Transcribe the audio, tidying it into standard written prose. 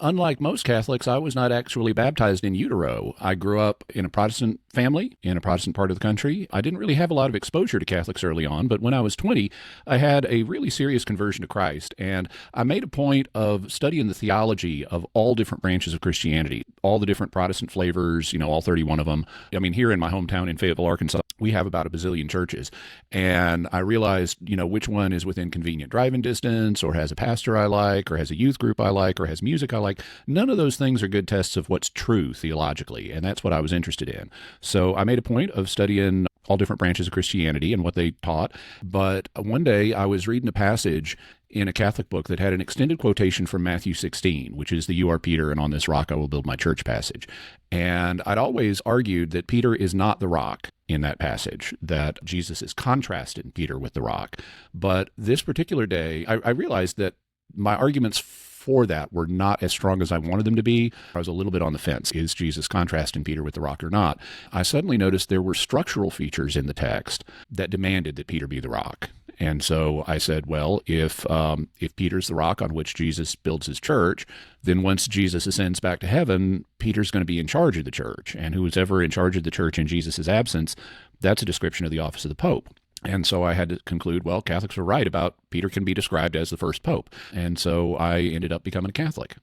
Unlike most Catholics, I was not actually baptized in utero. I grew up in a Protestant family in a Protestant part of the country. I didn't really have a lot of exposure to Catholics early on, but when I was 20, I had a really serious conversion to Christ, and I made a point of studying the theology of all different branches of Christianity, all the different Protestant flavors, all 31 of them. I mean, here in my hometown in Fayetteville, Arkansas, we have about a bazillion churches, and I realized, which one is within convenient driving distance, or has a pastor I like, or has a youth group I like, or has music I like. None of those things are good tests of what's true theologically, and that's what I was interested in. So I made a point of studying all different branches of Christianity and what they taught. But one day I was reading a passage in a Catholic book that had an extended quotation from Matthew 16, which is the "You are Peter, and on this rock I will build my church" passage. And I'd always argued that Peter is not the rock in that passage, that Jesus is contrasting Peter with the rock. But this particular day, I realized that my arguments for that were not as strong as I wanted them to be. I was a little bit on the fence. Is Jesus contrasting Peter with the rock or not? I suddenly noticed there were structural features in the text that demanded that Peter be the rock. And so I said, well, if Peter's the rock on which Jesus builds his church, then once Jesus ascends back to heaven, Peter's going to be in charge of the church. And who is ever in charge of the church in Jesus' absence, that's a description of the office of the Pope. And so I had to conclude, well, Catholics were right about Peter can be described as the first pope. And so I ended up becoming a Catholic.